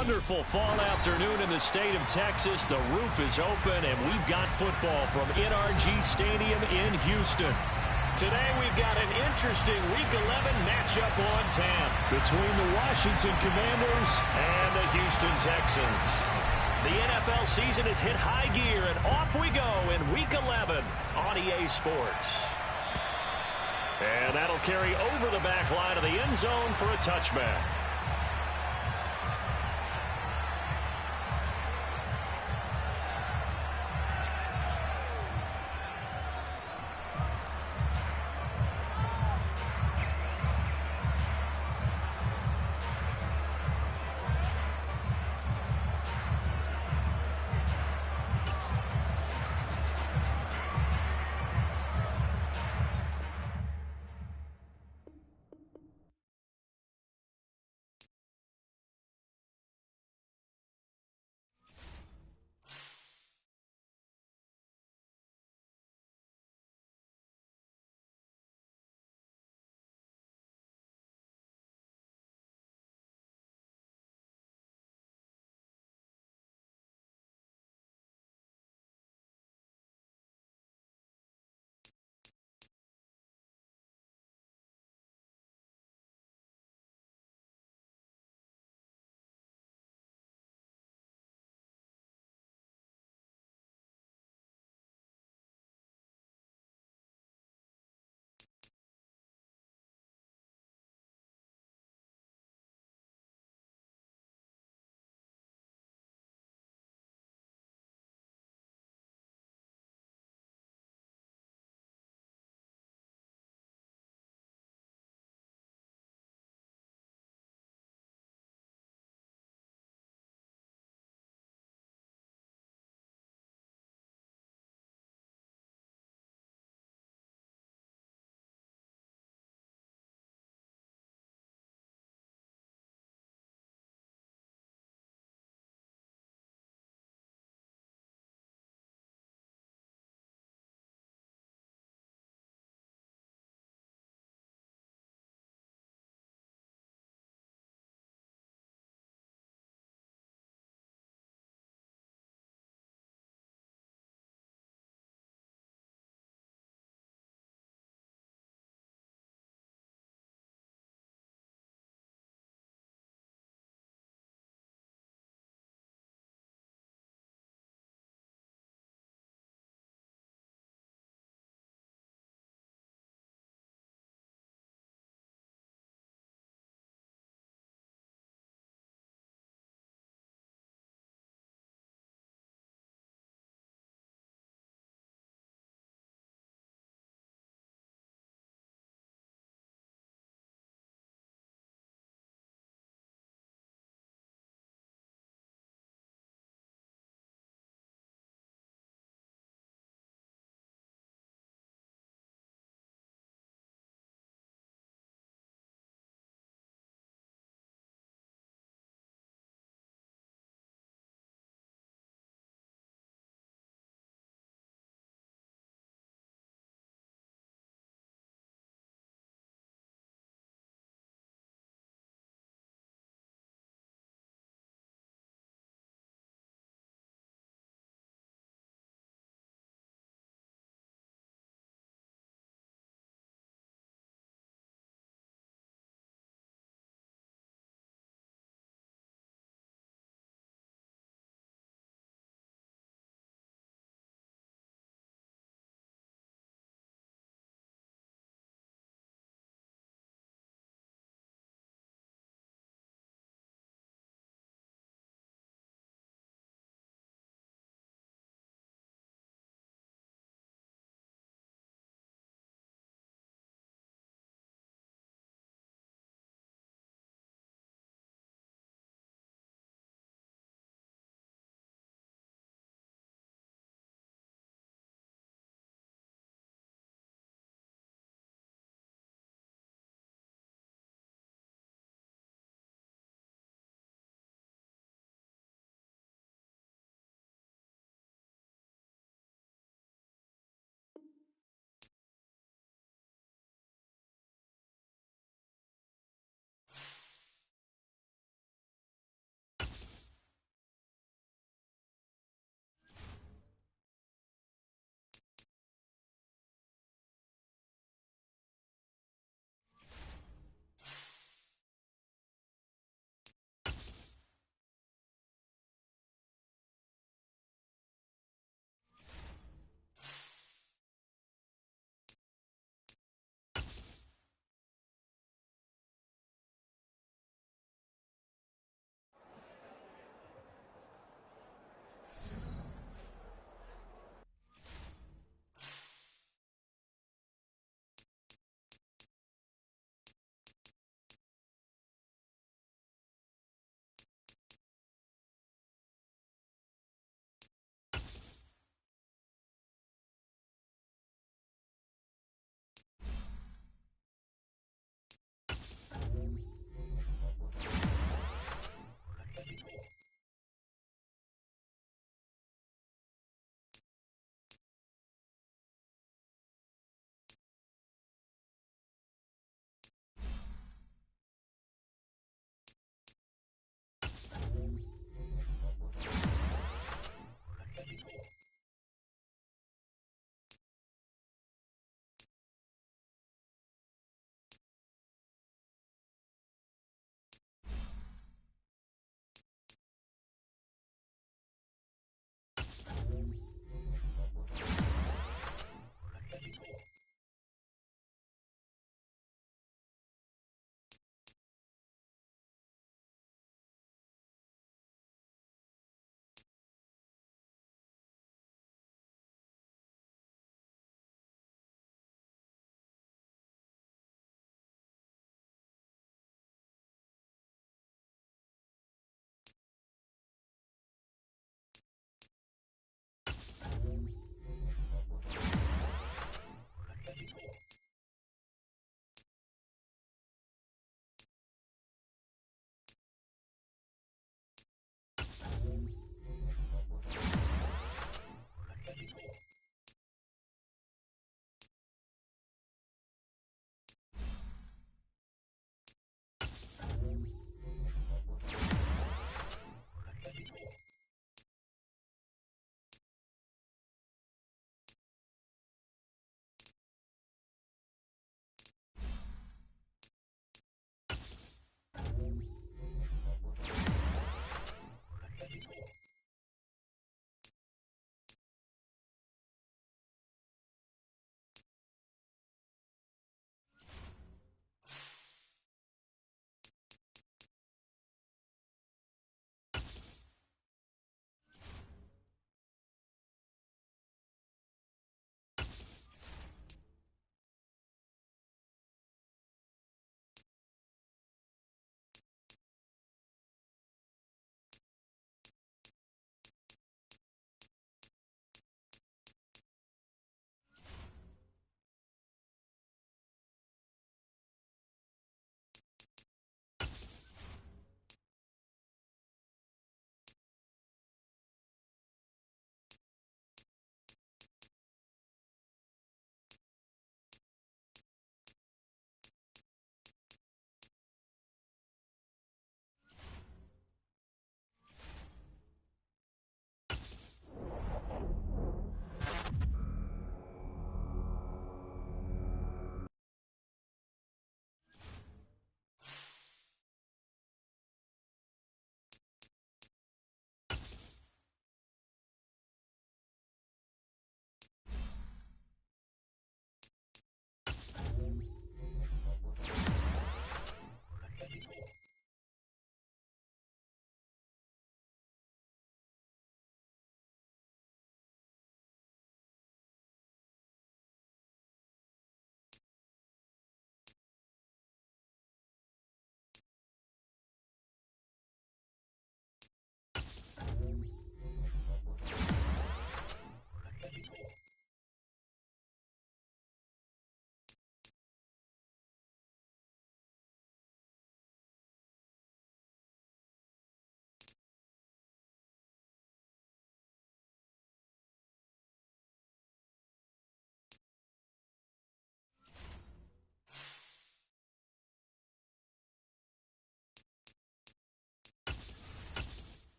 wonderful fall afternoon in the state of Texas. The roof is open, and we've got football from NRG Stadium in Houston. Today we've got an interesting Week 11 matchup on tap between the Washington Commanders and the Houston Texans. The NFL season has hit high gear, and off we go in Week 11 on EA Sports. And that'll carry over the back line of the end zone for a touchback.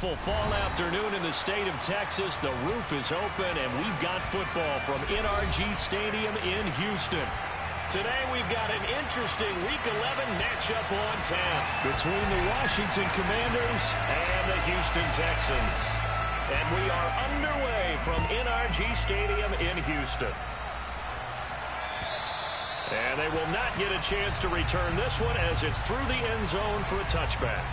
beautiful fall afternoon in the state of Texas. The roof is open, and we've got football from NRG Stadium in Houston. Today we've got an interesting Week 11 matchup on tap between the Washington Commanders and the Houston Texans. And we are underway from NRG Stadium in Houston. And they will not get a chance to return this one as it's through the end zone for a touchback.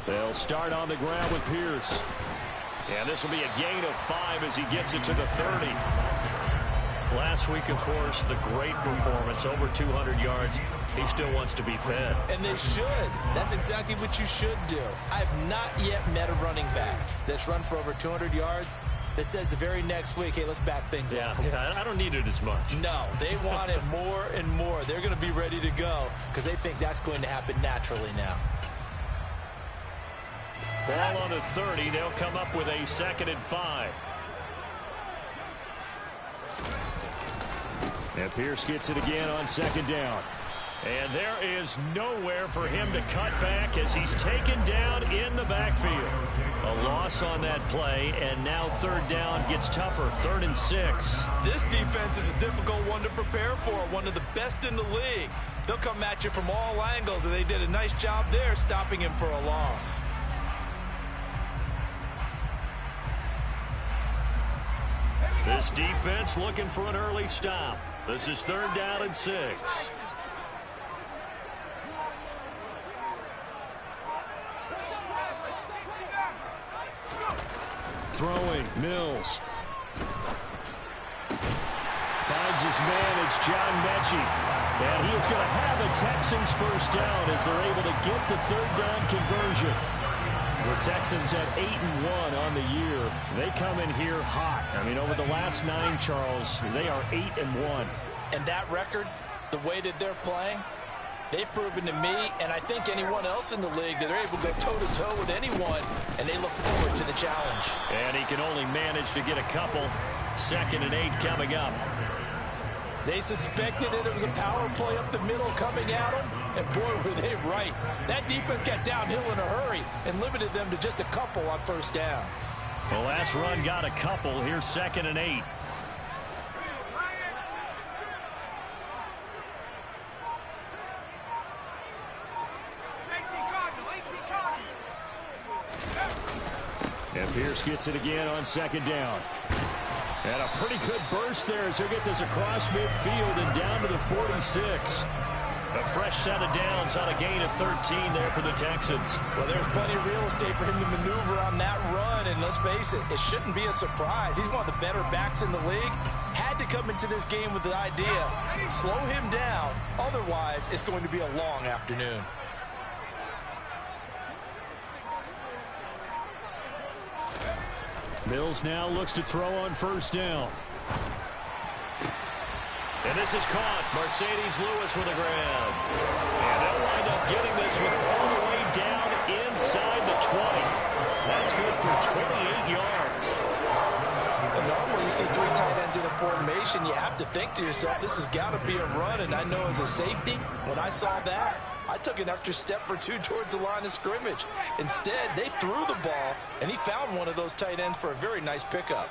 They'll start on the ground with Pierce. And this will be a gain of 5 as he gets it to the 30. Last week, of course, the great performance, over 200 yards. He still wants to be fed. And they should. That's exactly what you should do. I have not yet met a running back that's run for over 200 yards that says the very next week, hey, let's back things up. Yeah, I don't need it as much. No, they want it more and more. They're going to be ready to go because they think that's going to happen naturally now. Ball on the 30. They'll come up with a 2nd and 5. And Pierce gets it again on 2nd down. And there is nowhere for him to cut back as he's taken down in the backfield. A loss on that play, and now 3rd down gets tougher. 3rd and 6. This defense is a difficult one to prepare for, one of the best in the league. They'll come at you from all angles, and they did a nice job there stopping him for a loss. This defense looking for an early stop. This is 3rd down and 6. Throwing, Mills. Finds his man, it's John Mechie. And he is going to have a Texans 1st down as they're able to get the 3rd down conversion. The Texans have 8-1 on the year. They come in here hot. I mean, over the last 9, Charles, they are 8-1. And that record, the way that they're playing, they've proven to me, and I think anyone else in the league, that they're able to go toe-to-toe with anyone, and they look forward to the challenge. And he can only manage to get a couple. 2nd and 8 coming up. They suspected that it was a power play up the middle coming at them, and boy, were they right. That defense got downhill in a hurry and limited them to just a couple on 1st down. The last run got a couple. Here's 2nd and 8. And Pierce gets it again on 2nd down. And a pretty good burst there as he'll get this across midfield and down to the 46. A fresh set of downs on a gain of 13 there for the Texans. Well, there's plenty of real estate for him to maneuver on that run, and let's face it, it shouldn't be a surprise. He's one of the better backs in the league. Had to come into this game with the idea, slow him down, otherwise it's going to be a long afternoon. Mills now looks to throw on 1st down. And this is caught. Mercedes Lewis with a grab. And they'll wind up getting this one all the way down inside the 20. That's good for 28 yards. And normally you see 3 tight ends in a formation, you have to think to yourself, this has got to be a run. And I know as a safety, when I saw that, I took an extra step or 2 towards the line of scrimmage. Instead, they threw the ball, and he found one of those tight ends for a very nice pickup.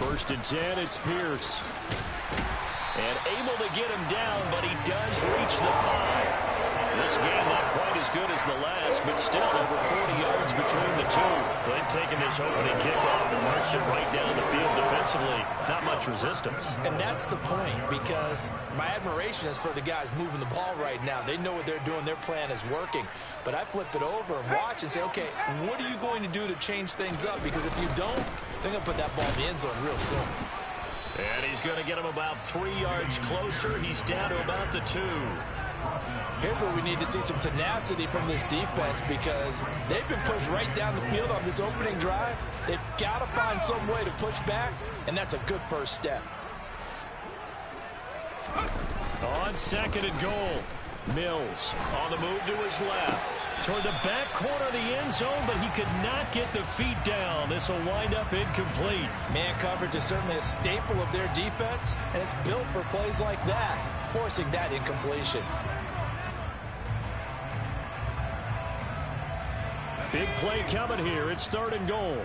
1st and 10, it's Pierce. And able to get him down, but he does reach the 5. This game not quite as good as the last, but still over 40 yards between the two. They've taken this opening kickoff and marched it right down the field defensively. Not much resistance. And that's the point, because my admiration is for the guys moving the ball right now. They know what they're doing. Their plan is working. But I flip it over and watch and say, okay, what are you going to do to change things up? Because if you don't, they're going to put that ball in the end zone real soon. And he's going to get him about 3 yards closer. He's down to about the 2. Here's where we need to see some tenacity from this defense because they've been pushed right down the field on this opening drive. They've got to find some way to push back, and that's a good first step. On second and goal, Mills on the move to his left. Toward the back corner of the end zone, but he could not get the feet down. This will wind up incomplete. Man coverage is certainly a staple of their defense, and it's built for plays like that, forcing that incompletion. Big play coming here. It's third and goal.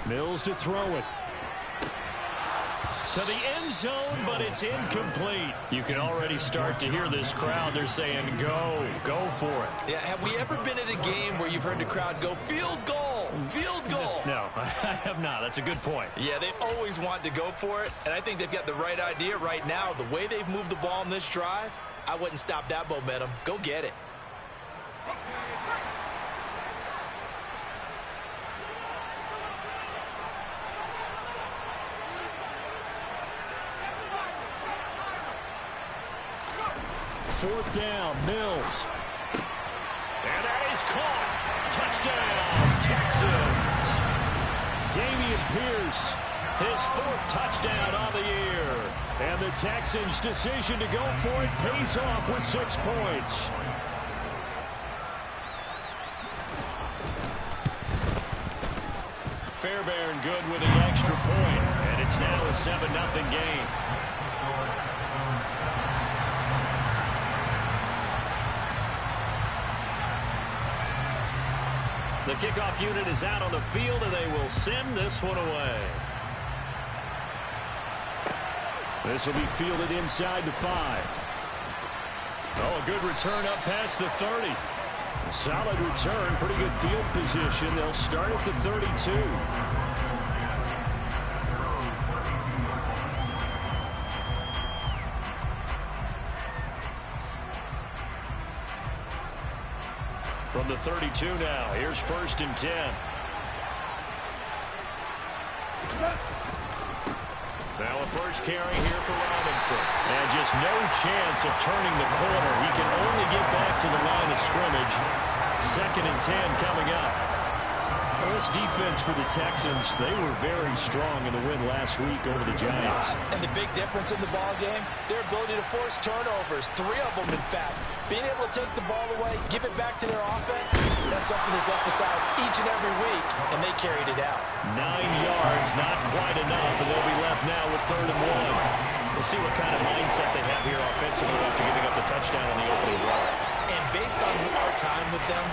Mills to throw it. To the end zone, but it's incomplete. You can already start to hear this crowd. They're saying, go for it. Yeah, have we ever been at a game where you've heard the crowd go, field goal, field goal? No, I have not. That's a good point. Yeah, they always want to go for it, and I think they've got the right idea right now. The way they've moved the ball in this drive, I wouldn't stop that momentum. Go get it. Fourth down, Mills. And that is caught. Touchdown, Texans. Dameon Pierce, his fourth touchdown on the year. And the Texans' decision to go for it pays off with 6 points. Fairbairn good with the extra point. And it's now a 7-0 game. The kickoff unit is out on the field, and they will send this one away. This will be fielded inside the 5. Oh, a good return up past the 30. A solid return, pretty good field position. They'll start at the 32. From the 32 now, here's 1st and 10. Now a first carry here for Robinson. And just no chance of turning the corner. He can only get back to the line of scrimmage. 2nd and 10 coming up. Well, this defense for the Texans, they were very strong in the win last week over the Giants. And the big difference in the ball game, their ability to force turnovers, 3 of them in fact. Being able to take the ball away, give it back to their offense, that's something that's emphasized each and every week, and they carried it out. 9 yards, not quite enough, and they'll be left now with 3rd and 1. We'll see what kind of mindset they have here offensively after giving up the touchdown on the opening drive. And based on our time with them,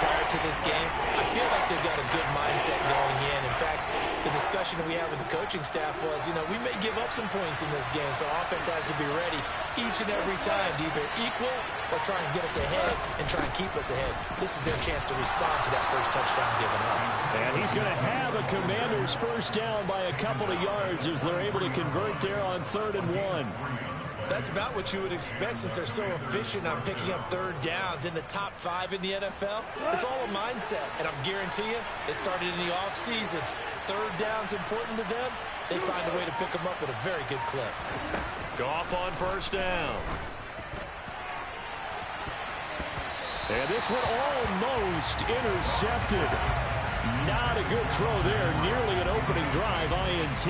prior to this game, I feel like they've got a good mindset going in. In fact, the discussion that we had with the coaching staff was, we may give up some points in this game, so offense has to be ready each and every time to either equal or try and get us ahead and try and keep us ahead. This is their chance to respond to that first touchdown given up. And he's going to have a Commanders first down by a couple of yards as they're able to convert there on 3rd and 1. That's about what you would expect since they're so efficient on picking up 3rd downs in the top 5 in the NFL. It's all a mindset, and I guarantee you, it started in the offseason. 3rd down's important to them. They find a way to pick them up with a very good clip. Goff on first down. And this one almost intercepted. Not a good throw there. Nearly an opening drive INT.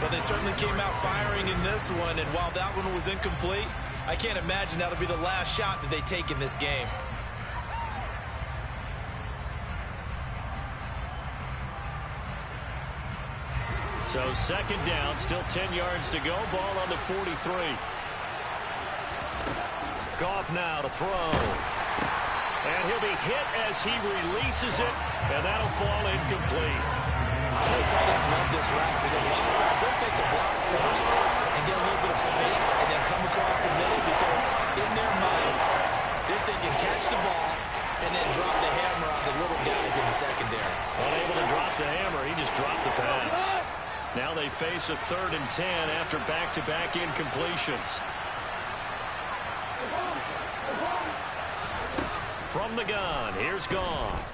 Well, they certainly came out firing in this one, and while that one was incomplete, I can't imagine that'll be the last shot that they take in this game. So 2nd down, still 10 yards to go. Ball on the 43. Goff now to throw. And he'll be hit as he releases it, and that'll fall incomplete. I know tight ends love this route because a lot of times they'll take the block first and get a little bit of space and then come across the middle because in their mind, they're thinking catch the ball and then drop the hammer on the little guys in the secondary. Unable to drop the hammer, he just dropped the pass. Now they face a 3rd and 10 after back-to-back incompletions. From the gun, here's Goff.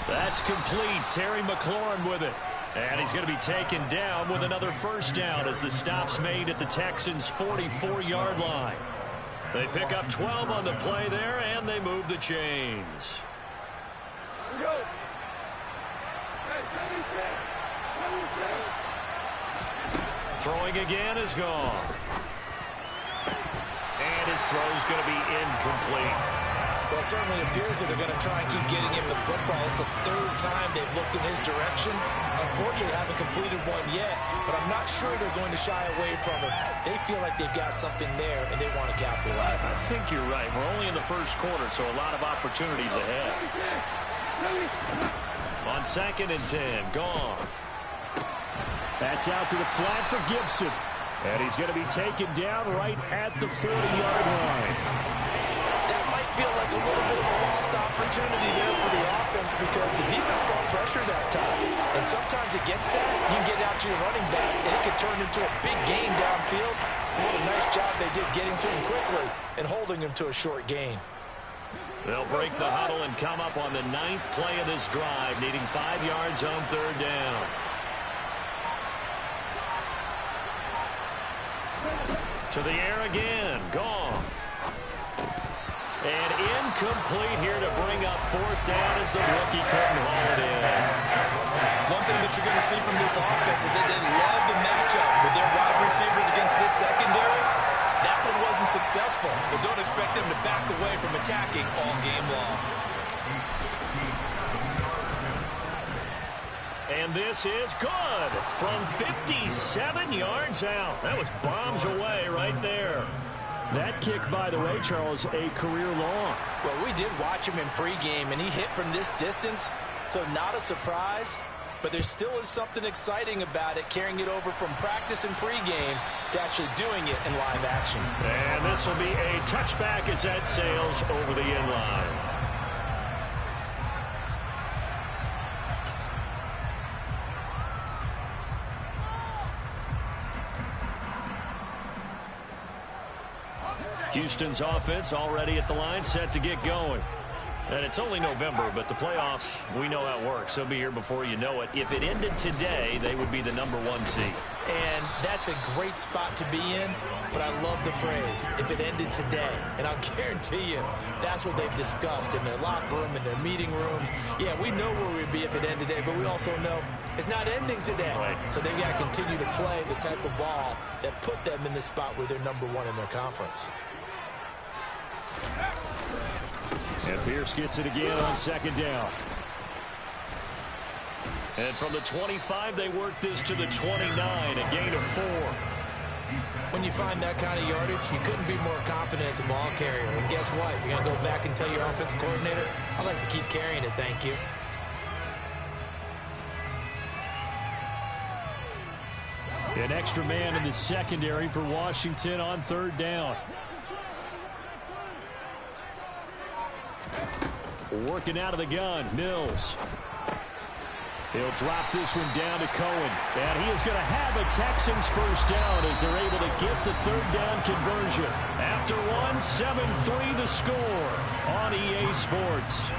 That's complete. Terry McLaurin with it. And he's going to be taken down with another first down as the stop's made at the Texans' 44-yard line. They pick up 12 on the play there, and they move the chains. Throwing again is Goff. And his throw's going to be incomplete. Well, it certainly appears that they're going to try and keep getting him the football. It's the third time they've looked in his direction. Unfortunately, haven't completed one yet, but I'm not sure they're going to shy away from it. They feel like they've got something there, and they want to capitalize. I think you're right. We're only in the first quarter, so a lot of opportunities ahead. On 2nd and 10, Goff. That's out to the flat for Gibson. And he's going to be taken down right at the 40-yard line. That might feel like a little bit of a lost opportunity there for the offense because the defense brought pressure that time. And sometimes against that, you can get out to your running back, and it could turn into a big game downfield. What a nice job they did getting to him quickly and holding him to a short gain. They'll break the huddle and come up on the 9th play of this drive, needing 5 yards on 3rd down. To the air again, Goff. And incomplete here to bring up 4th down as the rookie couldn't haul it in. One thing that you're going to see from this offense is that they love the matchup with their wide receivers against this secondary. That one wasn't successful, but don't expect them to back away from attacking all game long. And this is good from 57 yards out. That was bombs away right there. That kick, by the way, Charles, a career long. Well, we did watch him in pregame, and he hit from this distance, so not a surprise. But there still is something exciting about it, carrying it over from practice and pregame to actually doing it in live action. And this will be a touchback as that sails over the end line. Houston's offense already at the line, set to get going. And it's only November, but the playoffs, we know how it works. They'll be here before you know it. If it ended today, they would be the #1 seed. And that's a great spot to be in, but I love the phrase, if it ended today. And I'll guarantee you, that's what they've discussed in their locker room, in their meeting rooms. Yeah, we know where we'd be if it ended today, but we also know it's not ending today. Right. So they've got to continue to play the type of ball that put them in the spot where they're #1 in their conference. And Pierce gets it again on 2nd down. And from the 25, they work this to the 29, a gain of 4. When you find that kind of yardage, you couldn't be more confident as a ball carrier. And guess what? You're going to go back and tell your offensive coordinator, I'd like to keep carrying it, thank you. An extra man in the secondary for Washington on 3rd down. Working out of the gun, Mills. He'll drop this one down to Cohen. And he is going to have a Texans first down as they're able to get the 3rd down conversion. After one, 7-3 the score on EA Sports.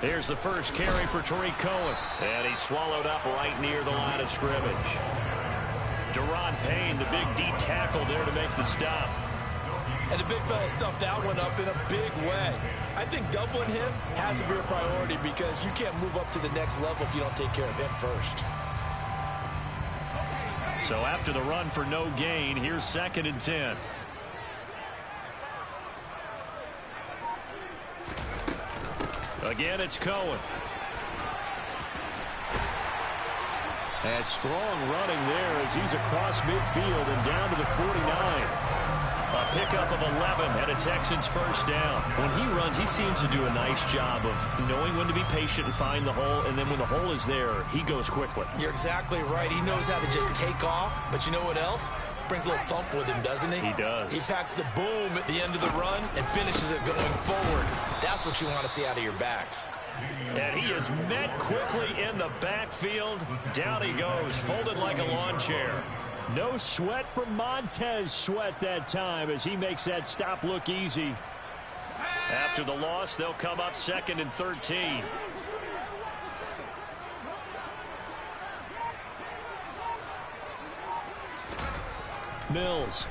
Here's the first carry for Tariq Cohen. And he's swallowed up right near the line of scrimmage. Deron Payne, the big D tackle there to make the stop. And the big fella stuffed that one up in a big way. I think doubling him has to be a priority because you can't move up to the next level if you don't take care of him first. So after the run for no gain, here's 2nd and 10. Again, it's Cohen. And strong running there as he's across midfield and down to the 49. A pickup of 11 and a Texans first down. When he runs, he seems to do a nice job of knowing when to be patient and find the hole, and then when the hole is there, he goes quickly. You're exactly right. He knows how to just take off, but you know what else? Brings a little thump with him, doesn't he? He does. He packs the boom at the end of the run and finishes it going forward. That's what you want to see out of your backs. And he is met quickly in the backfield. Down he goes, folded like a lawn chair. No sweat from Montez Sweat that time as he makes that stop look easy. After the loss, they'll come up 2nd and 13. Mills.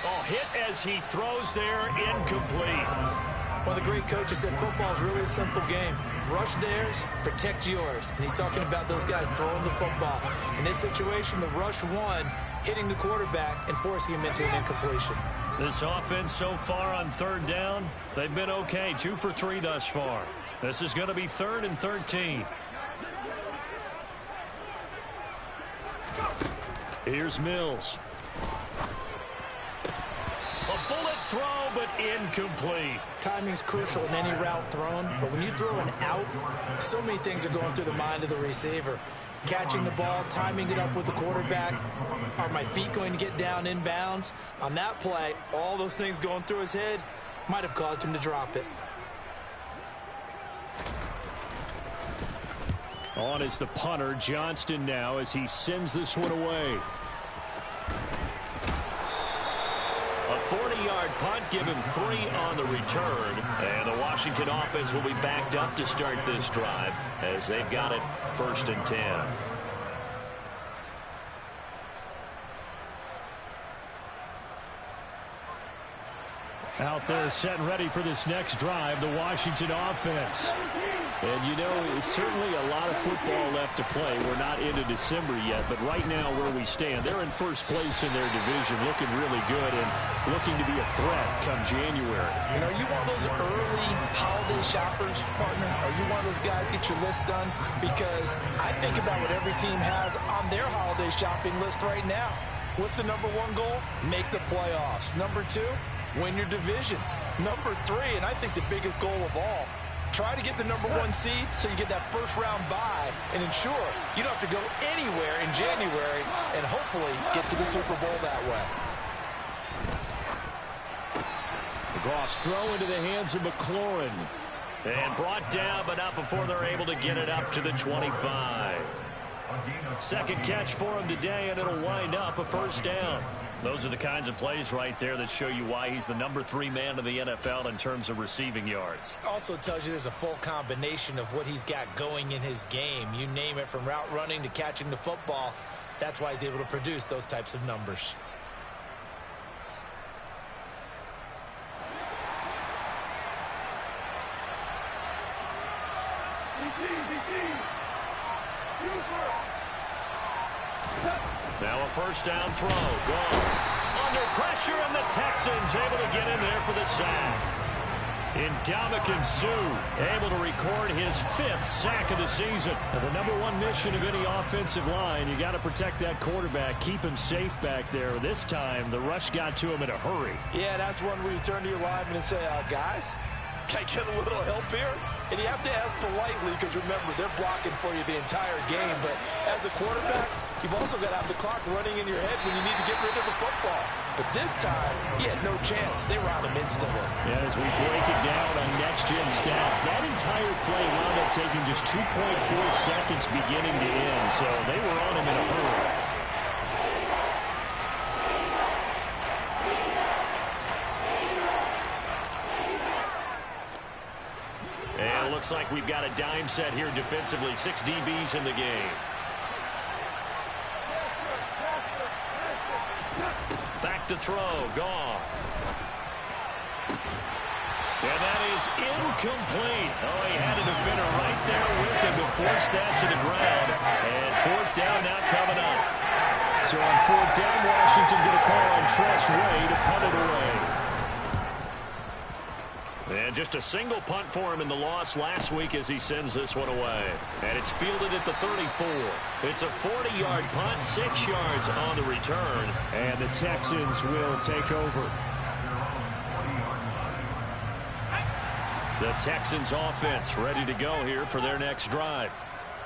Oh, hit as he throws there, incomplete. One of the great coaches said football is really a simple game. Rush theirs, protect yours. And he's talking about those guys throwing the football. In this situation, the rush won, hitting the quarterback and forcing him into an incompletion. This offense so far on 3rd down, they've been okay. 2 for 3 thus far. This is going to be 3rd and 13. Here's Mills. A bullet throw, but incomplete. Timing's crucial in any route thrown, but when you throw an out, so many things are going through the mind of the receiver. Catching the ball, timing it up with the quarterback. Are my feet going to get down inbounds? On that play, all those things going through his head might have caused him to drop it. On is the punter, Johnston, now as he sends this one away. A 40-yard punt, give him 3 on the return. And the Washington offense will be backed up to start this drive as they've got it 1st and 10. Out there set and ready for this next drive, the Washington offense. And, you know, it's certainly a lot of football left to play. We're not into December yet, but right now where we stand, they're in 1st place in their division, looking really good and looking to be a threat come January. You know, are you one of those early holiday shoppers, partner? Are you one of those guys get your list done? Because I think about what every team has on their holiday shopping list right now. What's the number 1 goal? Make the playoffs. Number 2, win your division. Number 3, and I think the biggest goal of all, try to get the number 1 seed so you get that 1st round bye and ensure you don't have to go anywhere in January and hopefully get to the Super Bowl that way. The Goff's throw into the hands of McLaurin. And brought down, but not before they're able to get it up to the 25. 2nd catch for him today, and it'll wind up a 1st down. Those are the kinds of plays right there that show you why he's the number 3 man in the NFL in terms of receiving yards. Also tells you there's a full combination of what he's got going in his game. You name it, from route running to catching the football. That's why he's able to produce those types of numbers. Now a 1st down throw. Gone. Under pressure, and the Texans able to get in there for the sack. Ndamukong Suh able to record his 5th sack of the season. Now, the number 1 mission of any offensive line, you got to protect that quarterback, keep him safe back there. This time, the rush got to him in a hurry. Yeah, that's one where you turn to your lineman and say, guys, can I get a little help here? And you have to ask politely because, remember, they're blocking for you the entire game. But as a quarterback, you've also got to have the clock running in your head when you need to get rid of the football. But this time, he had no chance. They were on him instantly. Yeah, as we break it down on next-gen stats, that entire play wound up taking just 2.4 seconds beginning to end. So they were on him in a hurry. And it looks like we've got a dime set here defensively. 6 DBs in the game. Back to throw. Goff. And that is incomplete. Oh, he had a defender right there with him to force that to the ground. And 4th down now coming up. So on 4th down, Washington going to call on Tress Way to punt it away. And just a single punt for him in the loss last week as he sends this one away. And it's fielded at the 34. It's a 40-yard punt, 6 yards on the return. And the Texans will take over. The Texans offense ready to go here for their next drive.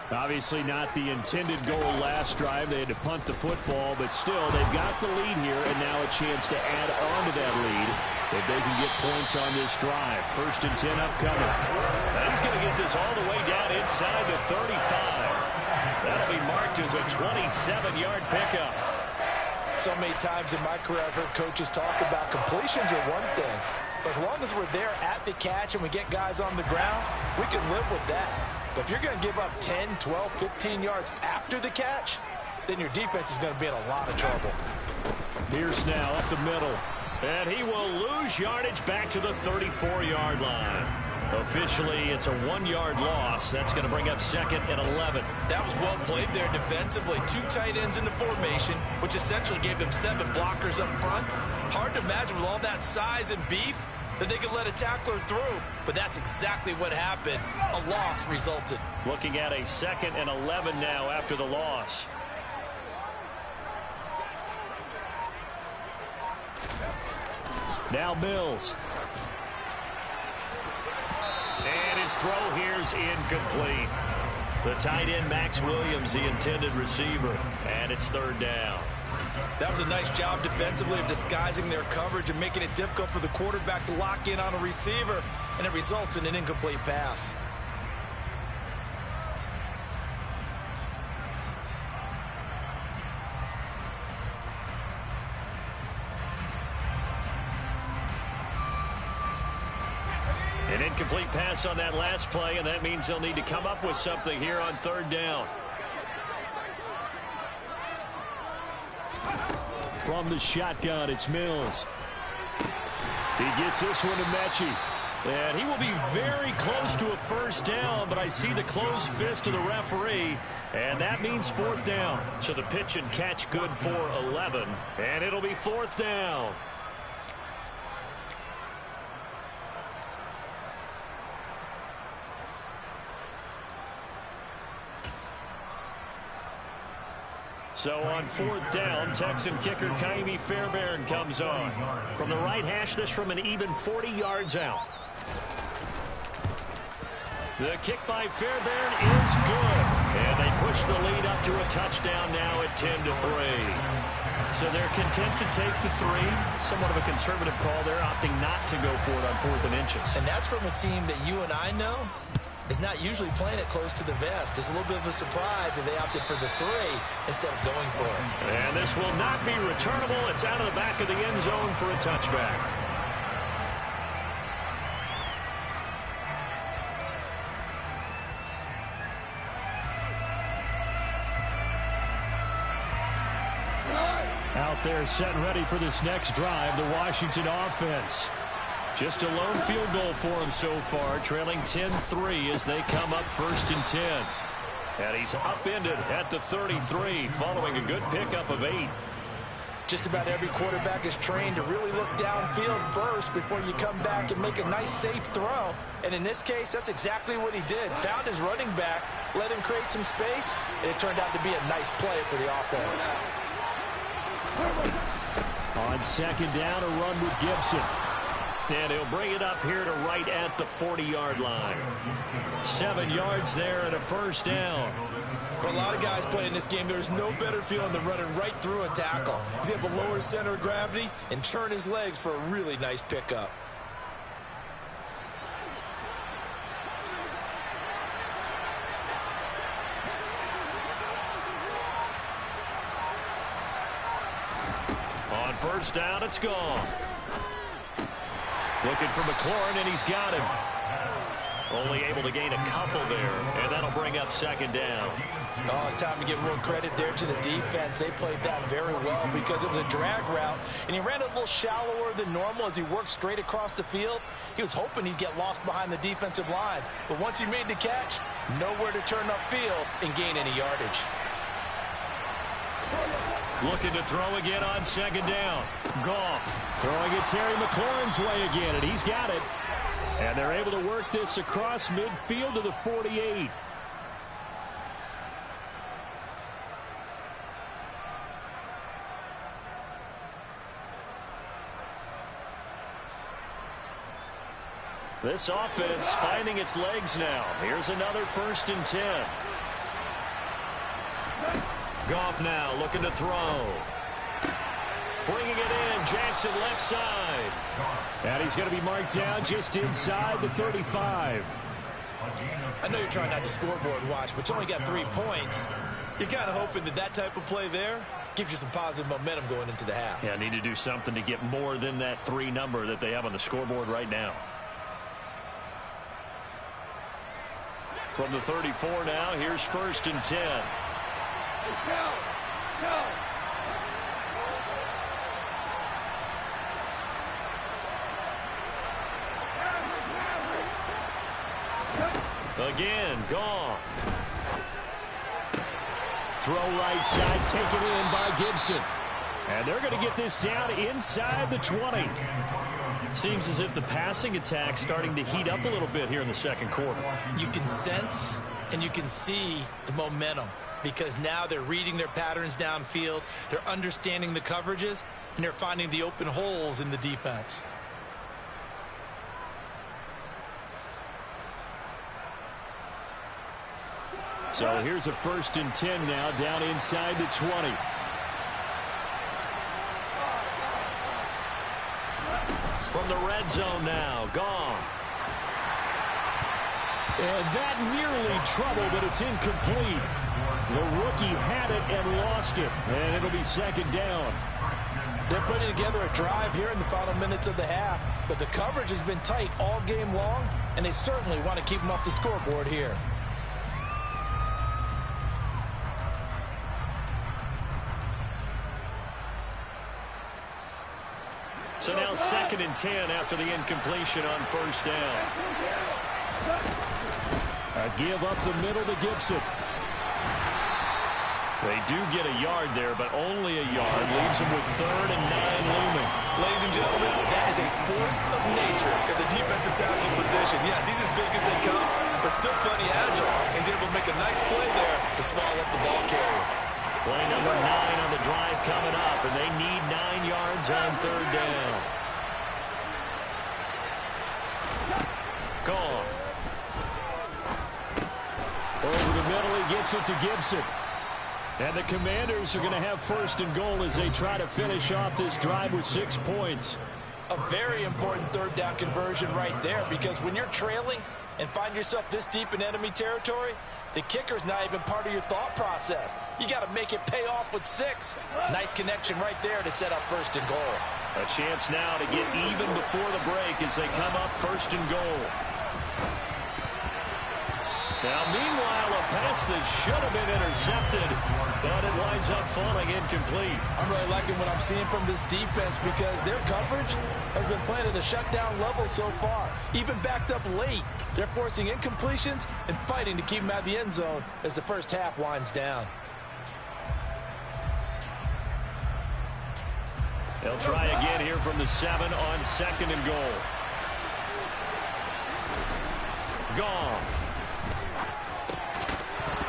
Obviously not the intended goal last drive. They had to punt the football, but still they've got the lead here, and now a chance to add on to that lead if they can get points on this drive. 1st and 10 upcoming. Now he's going to get this all the way down inside the 35. That'll be marked as a 27-yard pickup. So many times in my career I've heard coaches talk about completions are one thing. But as long as we're there at the catch and we get guys on the ground, we can live with that. But if you're going to give up 10, 12, 15 yards after the catch, then your defense is going to be in a lot of trouble. Pierce now up the middle. And he will lose yardage back to the 34-yard line. Officially, it's a 1-yard loss. That's going to bring up 2nd and 11. That was well played there defensively. 2 tight ends in the formation, which essentially gave them 7 blockers up front. Hard to imagine with all that size and beef that they could let a tackler through, but that's exactly what happened. A loss resulted. Looking at a 2nd and 11 now after the loss. Now Mills. And his throw here's incomplete. The tight end, Max Williams, the intended receiver. And it's 3rd down. That was a nice job defensively of disguising their coverage and making it difficult for the quarterback to lock in on a receiver, and it results in an incomplete pass. An incomplete pass on that last play, and that means they'll need to come up with something here on 3rd down. From the shotgun, it's Mills. He gets this one to Mechie. And he will be very close to a 1st down, but I see the closed fist of the referee, and that means 4th down. So the pitch and catch good for 11, and it'll be 4th down. So on 4th down, Texan kicker Kaimi Fairbairn comes on. From the right hash, this from an even 40 yards out. The kick by Fairbairn is good. And they push the lead up to a touchdown now at 10-3. So they're content to take the 3. Somewhat of a conservative call. They're opting not to go for it on 4th and inches. And that's from a team that you and I know is not usually playing it close to the vest. It's a little bit of a surprise that they opted for the 3 instead of going for it. And this will not be returnable. It's out of the back of the end zone for a touchback. Out there set and ready for this next drive, the Washington offense. Just a lone field goal for him so far, trailing 10-3 as they come up 1st and 10. And he's upended at the 33 following a good pickup of 8. Just about every quarterback is trained to really look downfield first before you come back and make a nice safe throw. And in this case, that's exactly what he did. Found his running back, let him create some space, and it turned out to be a nice play for the offense. On 2nd down, a run with Gibson. And he'll bring it up here to right at the 40-yard line. 7 yards there and a 1st down. For a lot of guys playing this game, there's no better feeling than running right through a tackle. He's able to lower his center of gravity and churn his legs for a really nice pickup. On 1st down, it's gone. Looking for McLaurin, and he's got him. Only able to gain a couple there, and that'll bring up 2nd down. Oh, it's time to give more credit there to the defense. They played that very well because it was a drag route, and he ran a little shallower than normal as he worked straight across the field. He was hoping he'd get lost behind the defensive line, but once he made the catch, nowhere to turn upfield and gain any yardage. Looking to throw again on 2nd down. Goff throwing it Terry McLaurin's way again, and he's got it. And they're able to work this across midfield to the 48. This offense finding its legs now. Here's another 1st and 10. Goff now looking to throw. Bringing it in. Jackson left side. And he's going to be marked down just inside the 35. I know you're trying not to scoreboard watch, but you only got 3 points. You're kind of hoping that that type of play there gives you some positive momentum going into the half. Yeah, need to do something to get more than that 3 number that they have on the scoreboard right now. From the 34 now, here's 1st and 10. Again, Goff. Throw right side, taken in by Gibson. And they're going to get this down inside the 20. Seems as if the passing attack's starting to heat up a little bit here in the 2nd quarter. You can sense and you can see the momentum because now they're reading their patterns downfield, they're understanding the coverages, and they're finding the open holes in the defense. So here's a 1st and 10 now down inside the 20. From the red zone now, Goff. And that nearly trouble, but it's incomplete. The rookie had it and lost it, and it'll be 2nd down. They're putting together a drive here in the final minutes of the half, but the coverage has been tight all game long, and they certainly want to keep them off the scoreboard here. So now 2nd and 10 after the incompletion on 1st down. A give up the middle to Gibson. They do get a yard there, but only a yard. Leaves them with 3rd and 9 looming. Ladies and gentlemen, that is a force of nature at the defensive tackle position. Yes, he's as big as they come, but still plenty agile. He's able to make a nice play there to swallow up the ball carrier. Play number 9 on the drive coming up, and they need 9 yards on 3rd down. Gone. Over the middle, he gets it to Gibson. And the Commanders are going to have 1st and goal as they try to finish off this drive with 6 points. A very important 3rd down conversion right there, because when you're trailing and find yourself this deep in enemy territory, the kicker's not even part of your thought process. You got to make it pay off with 6. Nice connection right there to set up 1st and goal. A chance now to get even before the break as they come up 1st and goal. Now, meanwhile, a pass that should have been intercepted, but it winds up falling incomplete. I'm really liking what I'm seeing from this defense because their coverage has been playing at a shutdown level so far. Even backed up late, they're forcing incompletions and fighting to keep them out of the end zone as the first half winds down. They'll try again here from the 7 on 2nd and goal. Goff.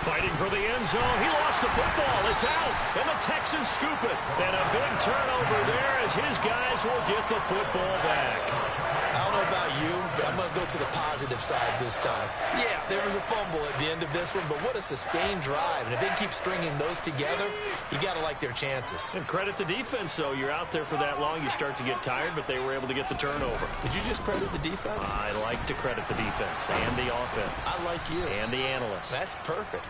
Fighting for the end zone. He lost the football. It's out. And the Texans scoop it. And a big turnover there as his guys will get the football back. I don't know about you, but I'm going to go to the positive side this time. Yeah, there was a fumble at the end of this one, but what a sustained drive. And if they keep stringing those together, you got to like their chances. And credit the defense, though. You're out there for that long, you start to get tired, but they were able to get the turnover. Did you just credit the defense? I like to credit the defense and the offense. I like you. And the analysts. That's perfect.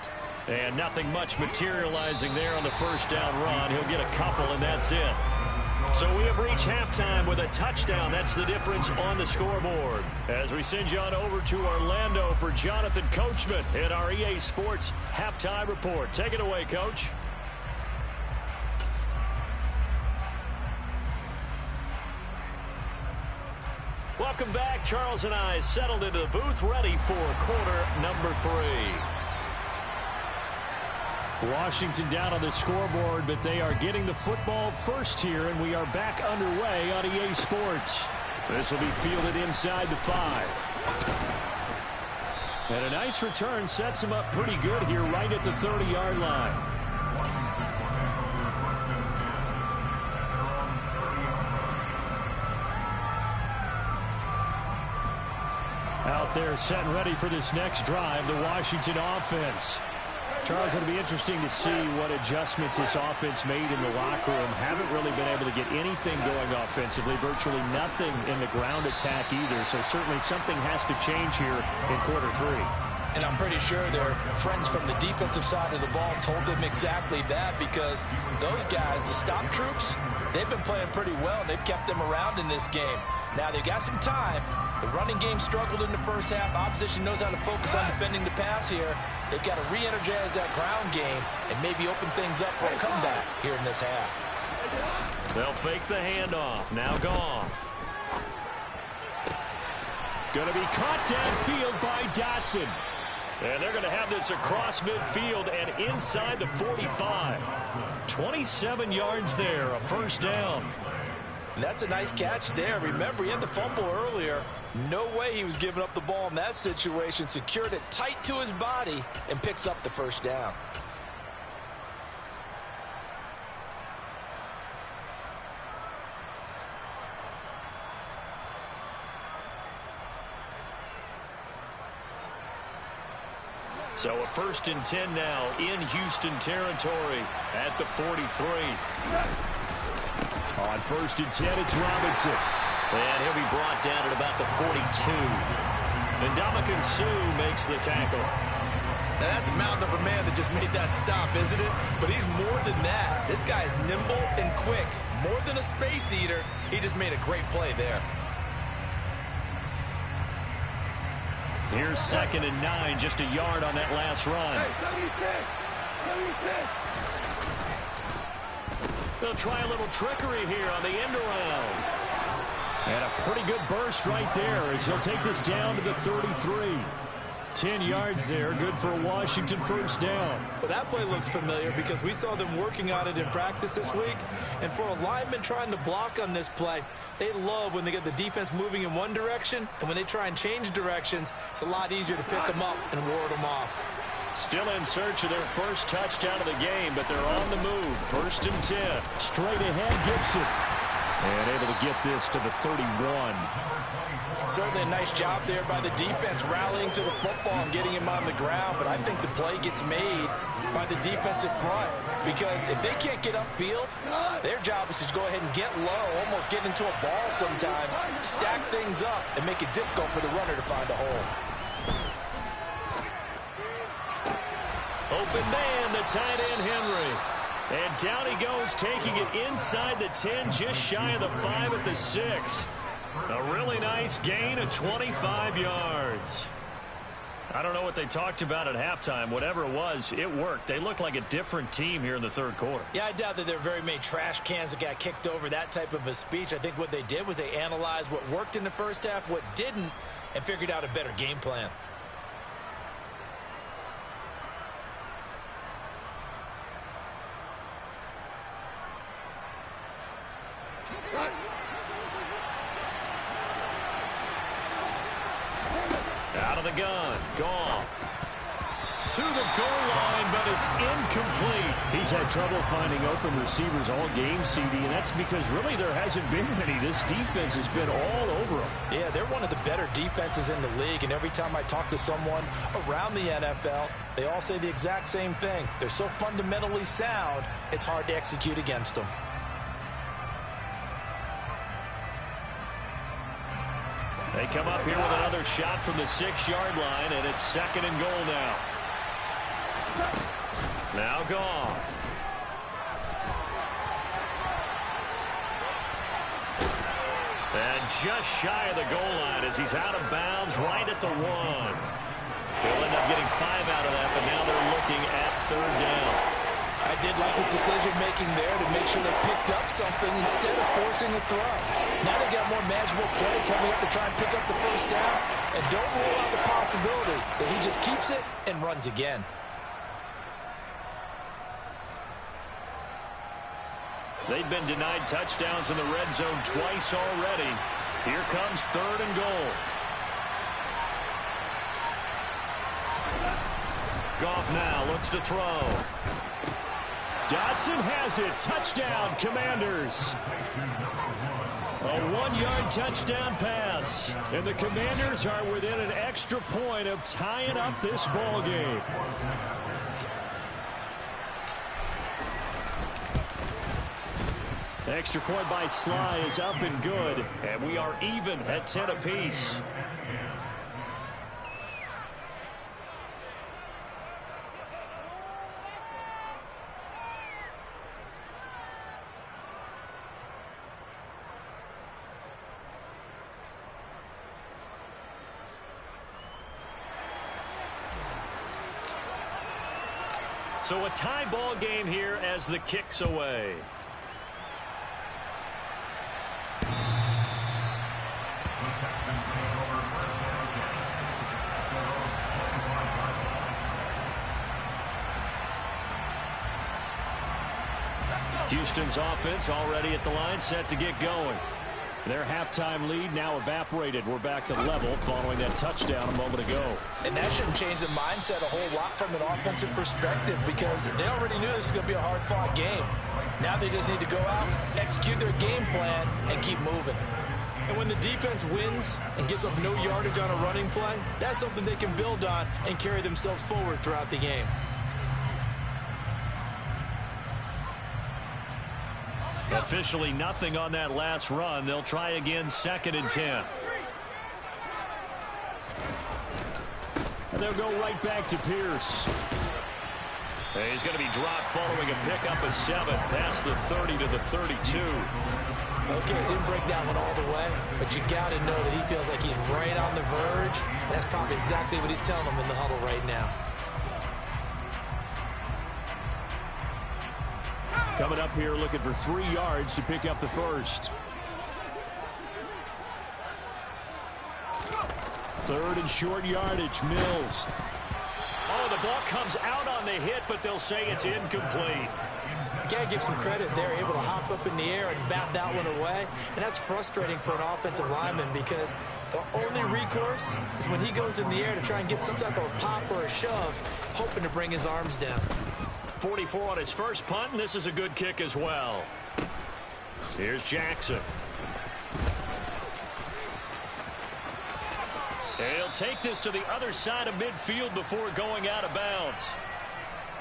And nothing much materializing there on the 1st down run. He'll get a couple, and that's it. So we have reached halftime with a touchdown. That's the difference on the scoreboard. As we send you on over to Orlando for Jonathan Coachman in our EA Sports Halftime Report. Take it away, Coach. Welcome back. Charles and I settled into the booth, ready for quarter number 3. Washington down on the scoreboard, but they are getting the football first here, and we are back underway on EA Sports. This will be fielded inside the 5. And a nice return sets him up pretty good here right at the 30-yard line. Out there set and ready for this next drive, the Washington offense. Charles, it'll be interesting to see what adjustments this offense made in the locker room. Haven't really been able to get anything going offensively, virtually nothing in the ground attack either. So certainly something has to change here in quarter three. And I'm pretty sure their friends from the defensive side of the ball told them exactly that, because those guys, the stop troops, they've been playing pretty well, and they've kept them around in this game. Now, they've got some time. The running game struggled in the first half. Opposition knows how to focus on defending the pass here. They've got to re-energize that ground game and maybe open things up for a comeback here in this half. They'll fake the handoff. Now Goff. Going to be caught downfield by Dotson. And they're going to have this across midfield and inside the 45. 27 yards there, a first down. And that's a nice catch there. Remember, he had the fumble earlier. No way he was giving up the ball in that situation. Secured it tight to his body and picks up the first down. So a 1st and 10 now in Houston territory at the 43. On 1st and 10, it's Robinson. And he'll be brought down at about the 42. And Ndamukong Suh makes the tackle. Now that's a mountain of a man that just made that stop, isn't it? But he's more than that. This guy is nimble and quick. More than a space eater. He just made a great play there. Here's 2nd and 9, just a yard on that last run. They'll try a little trickery here on the end around. And a pretty good burst right there as he'll take this down to the 33. 10 yards there, good for a Washington first down. Well, that play looks familiar because we saw them working on it in practice this week. And for a lineman trying to block on this play, they love when they get the defense moving in one direction, and when they try and change directions, it's a lot easier to pick them up and ward them off. Still in search of their first touchdown of the game, but they're on the move. 1st and 10. Straight ahead, Gibson. And able to get this to the 31. Certainly a nice job there by the defense rallying to the football and getting him on the ground, but I think the play gets made by the defensive front, because if they can't get upfield, their job is to go ahead and get low, almost get into a ball sometimes, stack things up, and make it difficult for the runner to find a hole. Open man, the tight end, Henry. And down he goes, taking it inside the 10, just shy of the 5 at the 6. A really nice gain of 25 yards. I don't know what they talked about at halftime. Whatever it was, it worked. They look like a different team here in the third quarter. Yeah, I doubt that there are very many trash cans that got kicked over, that type of a speech. I think what they did was they analyzed what worked in the first half, what didn't, and figured out a better game plan. Out of the gun, Goff. To the goal line, but it's incomplete. He's had trouble finding open receivers all game, CD, and that's because really there hasn't been many. This defense has been all over them. Yeah, they're one of the better defenses in the league, and every time I talk to someone around the NFL, they all say the exact same thing. They're so fundamentally sound, it's hard to execute against them. They come up here with another shot from the 6-yard line, and it's 2nd and goal now. Now Goff. And just shy of the goal line as he's out of bounds right at the 1. They'll end up getting 5 out of that, but now they're looking at 3rd down. I did like his decision-making there to make sure they picked up something instead of forcing a throw. Now they got more manageable play coming up to try and pick up the first down, and don't rule out the possibility that he just keeps it and runs again. They've been denied touchdowns in the red zone twice already. Here comes 3rd and goal. kick off now. Looks to throw. Dotson has it. Touchdown, Commanders. A 1-yard touchdown pass. And the Commanders are within an extra point of tying up this ball game. Extra point by Sly is up and good. And we are even at 10 apiece. So a tie ball game here as the kick's away. Houston's offense already at the line, set to get going. Their halftime lead now evaporated. We're back to level following that touchdown a moment ago. And that shouldn't change the mindset a whole lot from an offensive perspective because they already knew this was going to be a hard-fought game. Now they just need to go out, execute their game plan, and keep moving. And when the defense wins and gives up no yardage on a running play, that's something they can build on and carry themselves forward throughout the game. Officially nothing on that last run. They'll try again, 2nd and 10. And they'll go right back to Pierce. And he's going to be dropped following a pickup of 7 past the 30 to the 32. Okay, he didn't break that one all the way, but you got to know that he feels like he's right on the verge. And that's probably exactly what he's telling them in the huddle right now. Coming up here looking for 3 yards to pick up the first. 3rd and short yardage, Mills. Oh, the ball comes out on the hit, but they'll say it's incomplete. You got to give some credit. They're able to hop up in the air and bat that one away. And that's frustrating for an offensive lineman because the only recourse is when he goes in the air to try and get some type of a pop or a shove, hoping to bring his arms down. 44 on his first punt, and this is a good kick as well. Here's Jackson. And he'll take this to the other side of midfield before going out of bounds.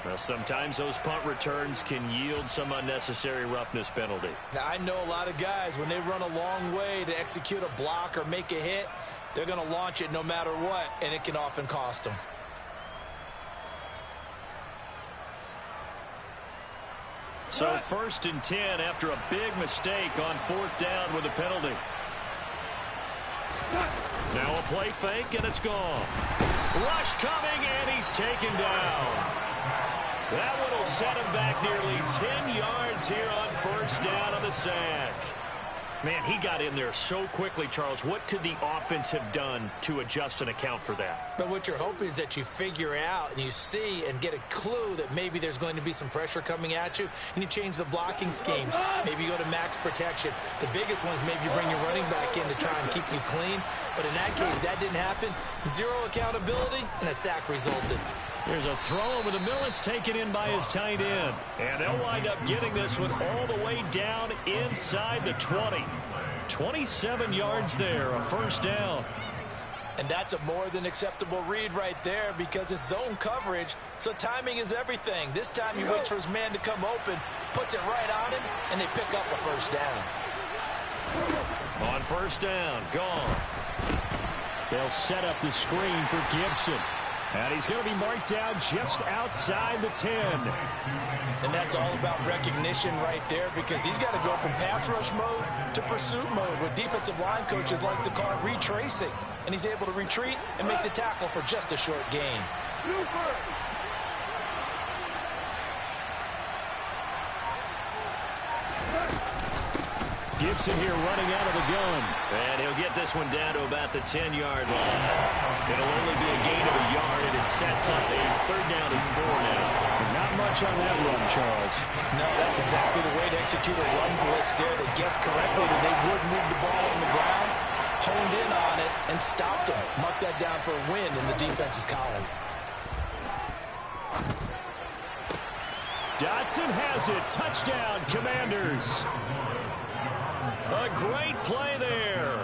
Now, sometimes those punt returns can yield some unnecessary roughness penalty. Now, I know a lot of guys, when they run a long way to execute a block or make a hit, they're going to launch it no matter what, and it can often cost them. So 1st and 10 after a big mistake on 4th down with a penalty. Now a play fake, and it's gone. Rush coming, and he's taken down. That one will set him back nearly 10 yards here on 1st down on the sack. Man, he got in there so quickly, Charles. What could the offense have done to adjust and account for that? But what you're hoping is that you figure out and you see and get a clue that maybe there's going to be some pressure coming at you, and you change the blocking schemes. Maybe you go to max protection. The biggest one is maybe you bring your running back in to try and keep you clean. But in that case, that didn't happen. 0 accountability, and a sack resulted. There's a throw over the middle. It's taken in by his tight end. And they'll wind up getting this one all the way down inside the 20. 27 yards there, a 1st down. And that's a more than acceptable read right there because it's zone coverage, so timing is everything. This time he waits for his man to come open, puts it right on him, and they pick up a 1st down. On 1st down, gone. They'll set up the screen for Gibson. And he's going to be marked down just outside the 10. And that's all about recognition right there because he's got to go from pass rush mode to pursuit mode, what defensive line coaches like to call retracing. And he's able to retreat and make the tackle for just a short gain. Gibson here running out of the gun. And he'll get this one down to about the 10-yard line. It'll only be a gain of a yard, and it sets up a 3rd down and 4 now. And not much on that run, Charles. No, that's exactly the way to execute a run blitz there. They guessed correctly that they would move the ball on the ground, honed in on it, and stopped them. Mark that down for a win in the defense's column. Dotson has it. Touchdown, Commanders. A great play there.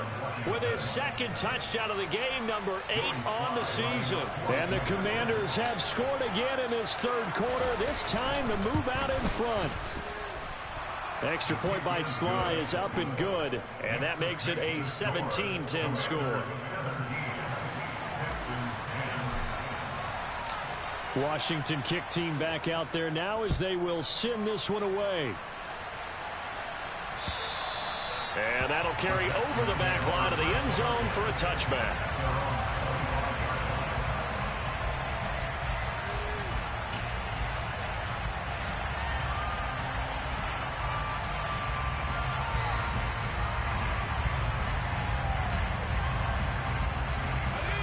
With his second touchdown of the game, number 8 on the season. And the Commanders have scored again in this third quarter, this time to move out in front. Extra point by Sly is up and good, and that makes it a 17-10 score. Washington kick team back out there now as they will send this one away. And that'll carry over the back line of the end zone for a touchback.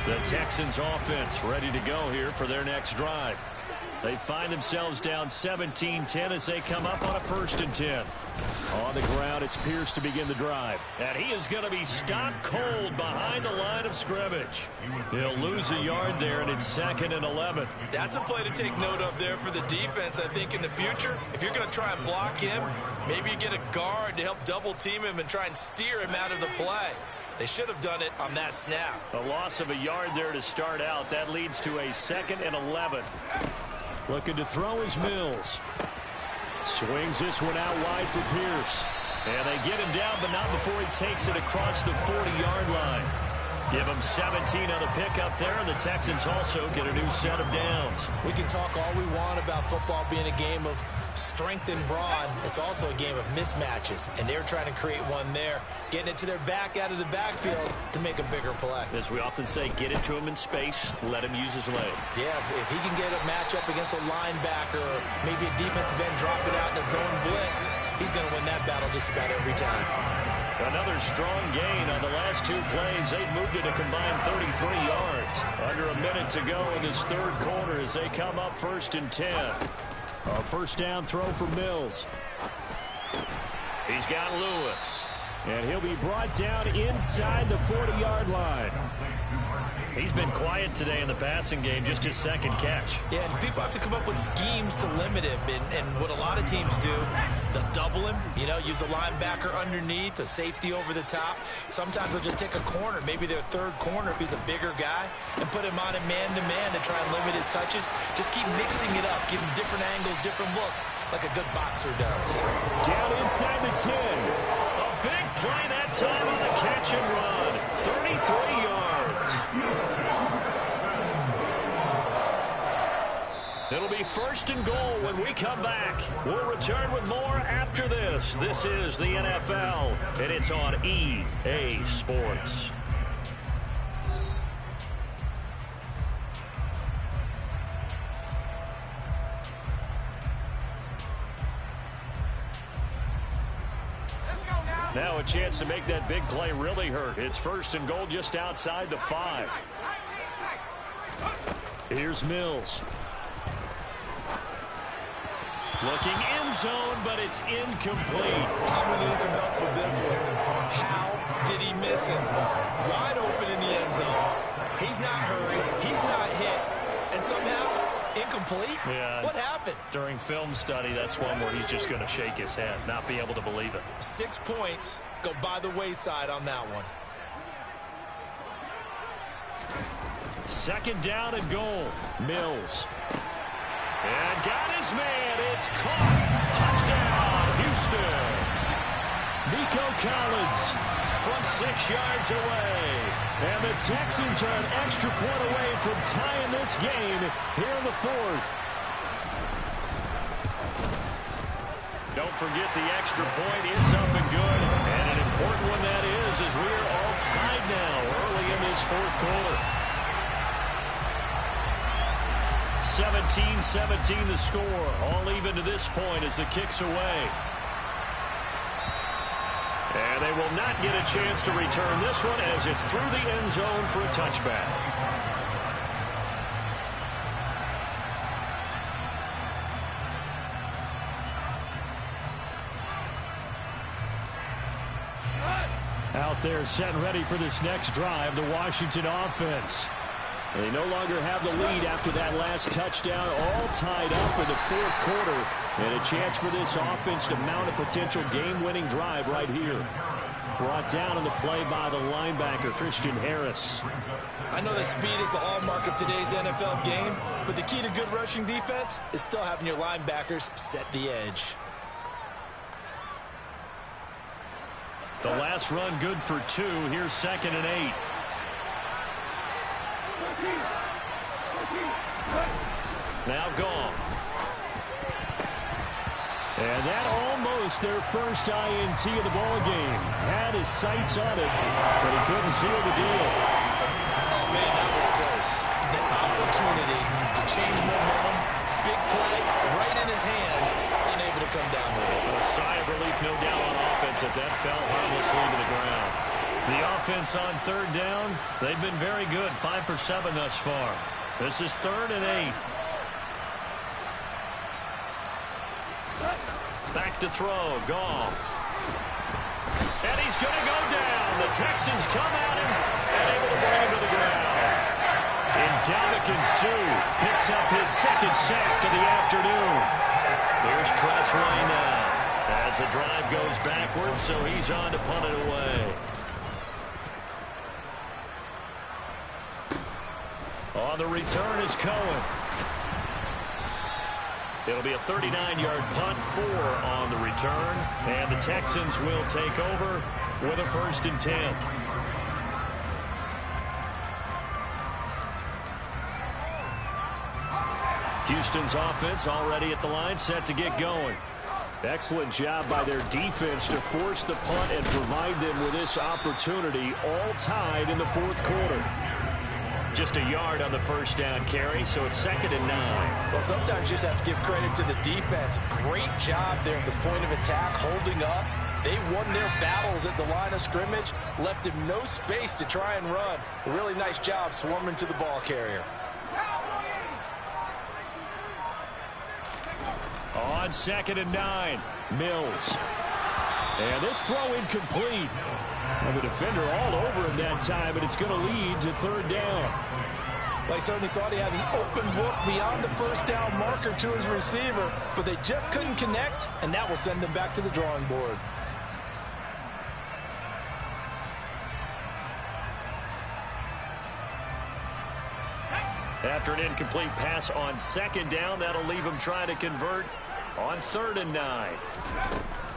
The Texans offense ready to go here for their next drive. They find themselves down 17-10 as they come up on a 1st and 10. On the ground, it's Pierce to begin the drive. And he is going to be stopped cold behind the line of scrimmage. He'll lose a yard there, and it's 2nd and 11. That's a play to take note of there for the defense, I think, in the future. If you're going to try and block him, maybe you get a guard to help double-team him and try and steer him out of the play. They should have done it on that snap. A loss of a yard there to start out. That leads to a 2nd and 11. Looking to throw is Mills. Swings this one out wide for Pierce. And they get him down, but not before he takes it across the 40-yard line. Give him 17 on the pickup there, and the Texans also get a new set of downs. We can talk all we want about football being a game of strength and brawn. It's also a game of mismatches, and they're trying to create one there, getting it to their back out of the backfield to make a bigger play. As we often say, get it to him in space, let him use his leg. Yeah, if he can get a matchup against a linebacker or maybe a defensive end dropping out in a zone blitz, he's going to win that battle just about every time. Another strong gain on the last 2 plays. They've moved it a combined 33 yards. Under a minute to go in this third quarter as they come up 1st and 10. A first down throw for Mills. He's got Lewis. And he'll be brought down inside the 40-yard line. He's been quiet today in the passing game, just his 2nd catch. Yeah, and people have to come up with schemes to limit him. And what a lot of teams do, they'll double him, use a linebacker underneath, a safety over the top. Sometimes they'll just take a corner, maybe their 3rd corner if he's a bigger guy, and put him on a man-to-man to try and limit his touches. Just keep mixing it up, give him different angles, different looks, like a good boxer does. Down inside the 10. A big play that time on the catch and run. 33 yards. It'll be 1st and goal when we come back. We'll return with more after this. This is the NFL, and it's on EA Sports. Now a chance to make that big play really hurt. It's 1st and goal just outside the 5. Here's Mills. Looking end zone, but it's incomplete. I'm going to need some help with this one. How did he miss him? Wide open in the end zone. He's not hurried. He's not hit. And somehow, incomplete? Yeah. What happened? During film study, that's one where he's just going to shake his head, not be able to believe it. 6 points go by the wayside on that one. 2nd down and goal. Mills. And got his man. It's caught. Touchdown, Houston. Nico Collins from 6 yards away. And the Texans are an extra point away from tying this game here in the 4th. Don't forget the extra point. It's up and good. And an important one that is, as we are all tied now early in this 4th quarter. 17-17 the score. All even to this point as the kick's away. And they will not get a chance to return this one as it's through the end zone for a touchback. Out there set and ready for this next drive, the Washington offense. They no longer have the lead after that last touchdown, all tied up in the fourth quarter. And a chance for this offense to mount a potential game-winning drive right here. Brought down on the play by the linebacker, Christian Harris. I know that speed is the hallmark of today's NFL game, but the key to good rushing defense is still having your linebackers set the edge. The last run good for 2. Here's 2nd and 8. Now gone. And that almost their first INT of the ball game. Had his sights on it, but he couldn't seal the deal. Oh, man, that was close. The opportunity to change momentum, big play, right in his hands, unable to come down with it. A sigh of relief, no doubt, on offense that fell harmlessly to the ground. The offense on 3rd down, they've been very good, 5 for 7 thus far. This is 3rd and 8. Back to throw, Goff. And he's going to go down. The Texans come at him and able to bring him to the ground. And Suh picks up his 2nd sack of the afternoon. Here's Tressway now as the drive goes backwards, so he's on to punt it away. On the return is Cohen. It'll be a 39-yard punt, 4 on the return, and the Texans will take over with a 1st and 10. Houston's offense already at the line, set to get going. Excellent job by their defense to force the punt and provide them with this opportunity, all tied in the 4th quarter. Just a yard on the 1st down carry, so it's 2nd and 9. Well, sometimes you just have to give credit to the defense. Great job there at the point of attack, holding up. They won their battles at the line of scrimmage, left him no space to try and run. A really nice job swarming to the ball carrier. On 2nd and 9, Mills. And this throw incomplete. And the defender all over him that time, and it's going to lead to 3rd down. Well, he certainly thought he had an open look beyond the 1st down marker to his receiver, but they just couldn't connect, and that will send them back to the drawing board. After an incomplete pass on 2nd down, that'll leave him trying to convert on 3rd and 9.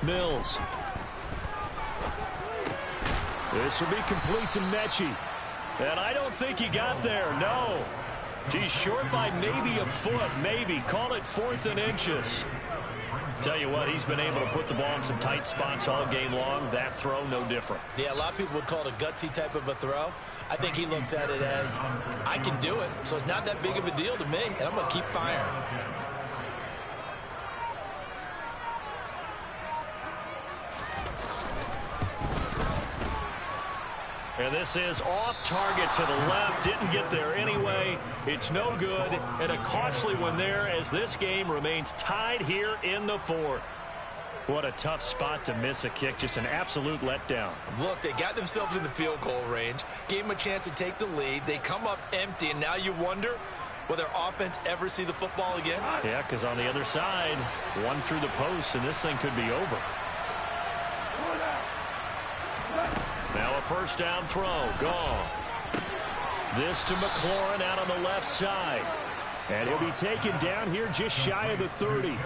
Mills. This will be complete to Mechie. And I don't think he got there, no. He's short by maybe a foot, maybe. Call it 4th and inches. Tell you what, he's been able to put the ball in some tight spots all game long. That throw, no different. Yeah, a lot of people would call it a gutsy type of a throw. I think he looks at it as, I can do it, so it's not that big of a deal to me, and I'm going to keep firing. And this is off target to the left. Didn't get there anyway. It's no good. And a costly one there as this game remains tied here in the 4th. What a tough spot to miss a kick. Just an absolute letdown. Look, they got themselves in the field goal range. Gave them a chance to take the lead. They come up empty, and now you wonder, will their offense ever see the football again? Yeah, because on the other side, one through the post, and this thing could be over. Now a 1st down throw. Gone. This to McLaurin out on the left side. And he'll be taken down here just shy of the 30.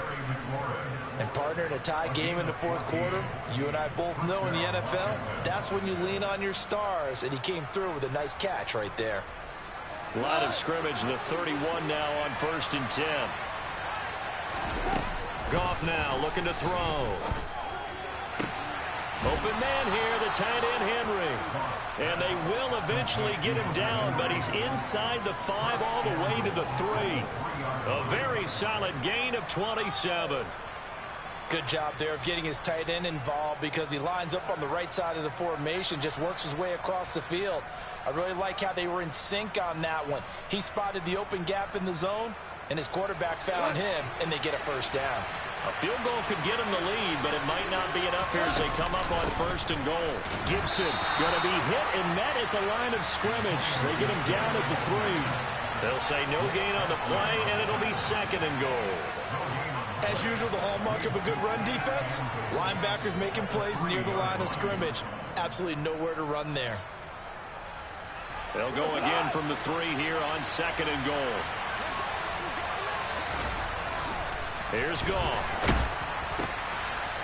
And partner, in a tie game in the 4th quarter, you and I both know in the NFL, that's when you lean on your stars. And he came through with a nice catch right there. Line of scrimmage, the 31 now on 1st and 10. Goff now looking to throw. Open man here, the tight end Henry. And they will eventually get him down, but he's inside the 5 all the way to the 3. A very solid gain of 27. Good job there of getting his tight end involved because he lines up on the right side of the formation, just works his way across the field. I really like how they were in sync on that one. He spotted the open gap in the zone, and his quarterback found him, and they get a 1st down. A field goal could get them the lead, but it might not be enough here as they come up on 1st and goal. Gibson going to be hit and met at the line of scrimmage. They get him down at the 3. They'll say no gain on the play, and it'll be 2nd and goal. As usual, the hallmark of a good run defense, linebackers making plays near the line of scrimmage. Absolutely nowhere to run there. They'll go again from the 3 here on 2nd and goal. Here's Goff.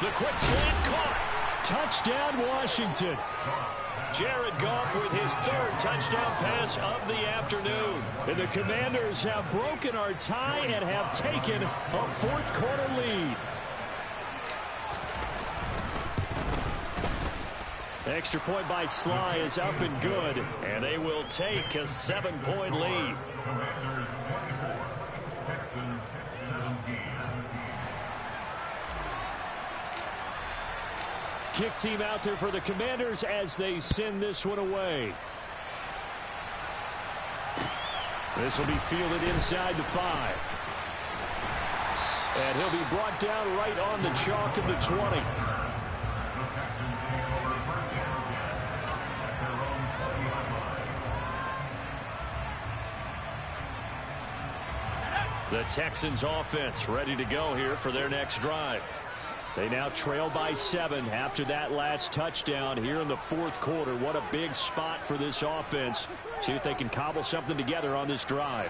The quick slant caught. Touchdown, Washington. Jared Goff with his 3rd touchdown pass of the afternoon. And the Commanders have broken our tie and have taken a 4th quarter lead. Extra point by Sly is up and good, and they will take a 7-point lead. Kick team out there for the Commanders as they send this one away. This will be fielded inside the 5. And he'll be brought down right on the chalk of the 20. The Texans offense ready to go here for their next drive. They now trail by 7 after that last touchdown here in the 4th quarter. What a big spot for this offense. See if they can cobble something together on this drive.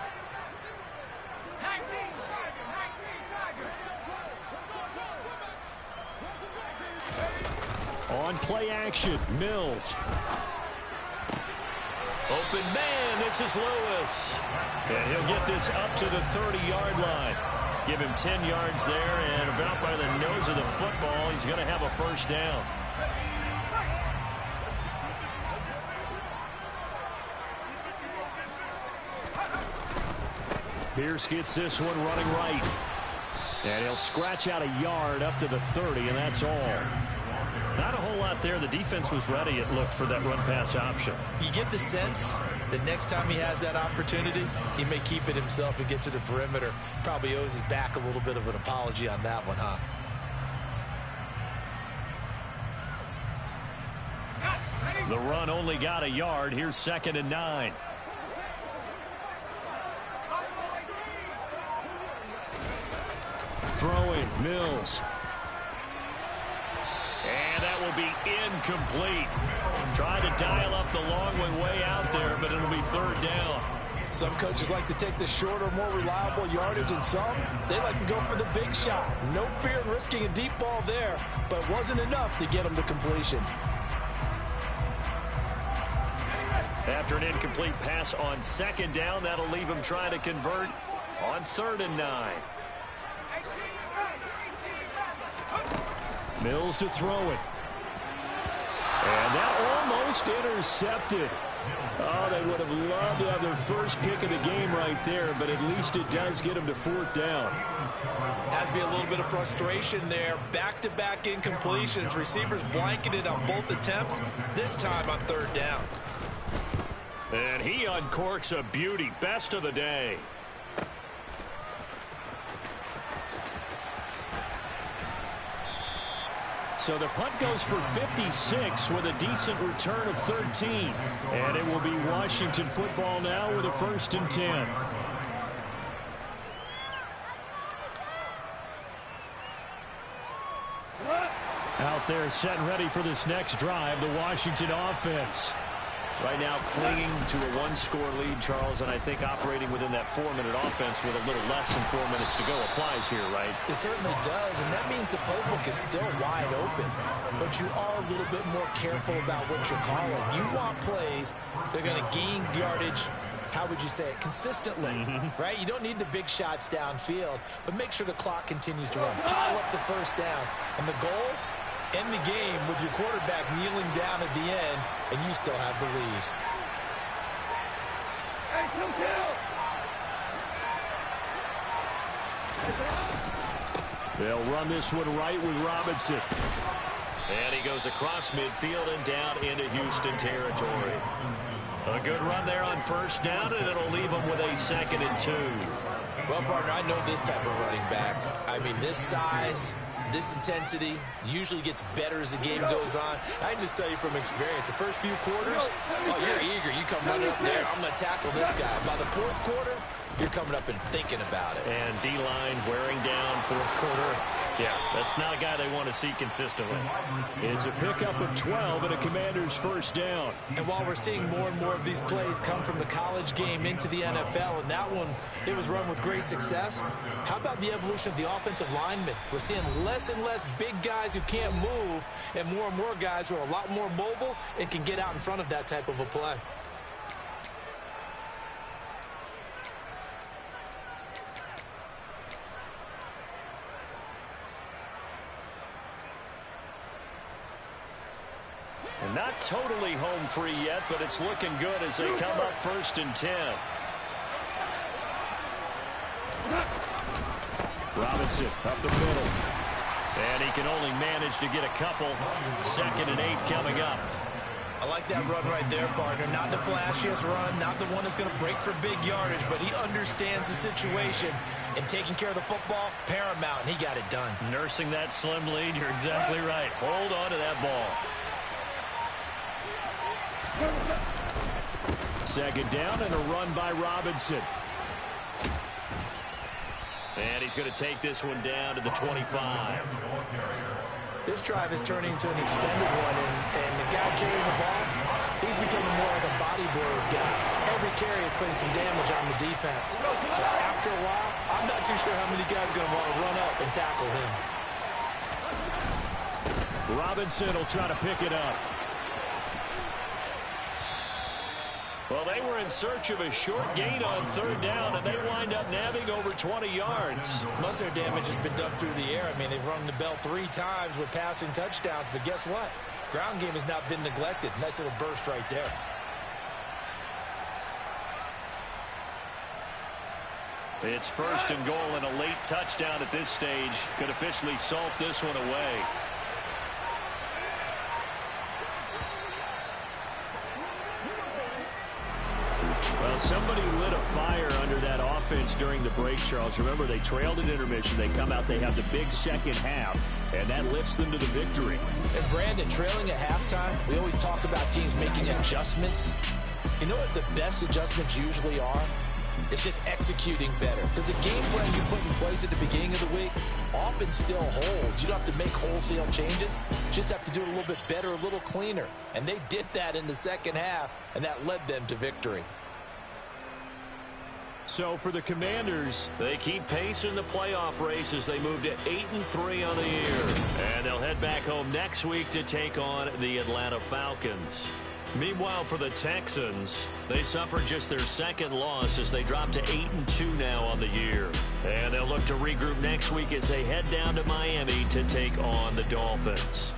On play action, Mills. Open man, this is Lewis. And he'll get this up to the 30-yard line. Give him 10 yards there, and about by the nose of the football, he's going to have a 1st down. Pierce gets this one running right. And he'll scratch out a yard up to the 30, and that's all. Not a whole lot there. The defense was ready, it looked, for that run-pass option. You get the sense that next time he has that opportunity, he may keep it himself and get to the perimeter. Probably owes his back a little bit of an apology on that one, huh? The run only got a yard. Here's 2nd and 9. Throwing, Mills. And that will be incomplete. Trying to dial up the long one way out there, but it'll be 3rd down. Some coaches like to take the shorter, more reliable yardage, and some, they like to go for the big shot. No fear in risking a deep ball there, but it wasn't enough to get them to completion. After an incomplete pass on 2nd down, that'll leave him trying to convert on 3rd and 9. Mills to throw it. And that almost intercepted. Oh, they would have loved to have their first pick of the game right there, but at least it does get them to 4th down. Has to be a little bit of frustration there. Back-to-back incompletions. Receivers blanketed on both attempts, this time on 3rd down. And he uncorks a beauty. Best of the day. So the punt goes for 56 with a decent return of 13. And it will be Washington football now with a 1st and 10. Out there set and ready for this next drive, the Washington offense. Right now clinging to a 1-score lead, Charles, and I think operating within that 4-minute offense with a little less than 4 minutes to go applies here, right? It certainly does, and that means the playbook is still wide open. But you are a little bit more careful about what you're calling. You want plays that are going to gain yardage, how would you say it, consistently, right? You don't need the big shots downfield, but make sure the clock continues to run. Pile up the 1st downs. And the goal? End the game with your quarterback kneeling down at the end, and you still have the lead. They'll run this one right with Robinson. And he goes across midfield and down into Houston territory. A good run there on 1st down, and it'll leave him with a 2nd and 2. Well, partner, I know this type of running back. I mean, this size, this intensity usually gets better as the game goes on. I can just tell you from experience, the first few quarters, oh, you're eager. You come running up there, I'm going to tackle this guy. By the fourth quarter, you're coming up and thinking about it. And D-line wearing down fourth quarter. Yeah, that's not a guy they want to see consistently. It's a pickup of 12 and a Commander's first down. And while we're seeing more and more of these plays come from the college game into the NFL, and that one, it was run with great success, how about the evolution of the offensive linemen? We're seeing less and less big guys who can't move and more guys who are a lot more mobile and can get out in front of that type of a play. And not totally home free yet, but it's looking good as they come up 1st and 10. Robinson up the middle. And he can only manage to get a couple. 2nd and 8 coming up. I like that run right there, partner. Not the flashiest run, not the one that's going to break for big yardage, but he understands the situation, and taking care of the football, paramount, and he got it done. Nursing that slim lead, you're exactly right. Hold on to that ball. 2nd down and a run by Robinson. And he's going to take this one down to the 25. This drive is turning into an extended one, and the guy carrying the ball, he's becoming more like a body blows guy. Every carry is putting some damage on the defense. So after a while, I'm not too sure how many guys are going to want to run up and tackle him. Robinson will try to pick it up. Well, they were in search of a short gain on 3rd down, and they wind up nabbing over 20 yards. Most of their damage has been done through the air. I mean, they've rung the bell 3 times with passing touchdowns, but guess what? Ground game has not been neglected. Nice little burst right there. It's 1st and goal, and a late touchdown at this stage could officially salt this one away. Well, somebody lit a fire under that offense during the break, Charles. Remember, they trailed at intermission. They come out, they have the big second half, and that lifts them to the victory. And Brandon, trailing at halftime, we always talk about teams making adjustments. You know what the best adjustments usually are? It's just executing better. Because the game plan you put in place at the beginning of the week often still holds. You don't have to make wholesale changes. You just have to do it a little bit better, a little cleaner. And they did that in the second half, and that led them to victory. So for the Commanders, they keep pace in the playoff race as they move to 8-3 on the year. And they'll head back home next week to take on the Atlanta Falcons. Meanwhile, for the Texans, they suffered just their 2nd loss as they drop to 8-2 now on the year. And they'll look to regroup next week as they head down to Miami to take on the Dolphins.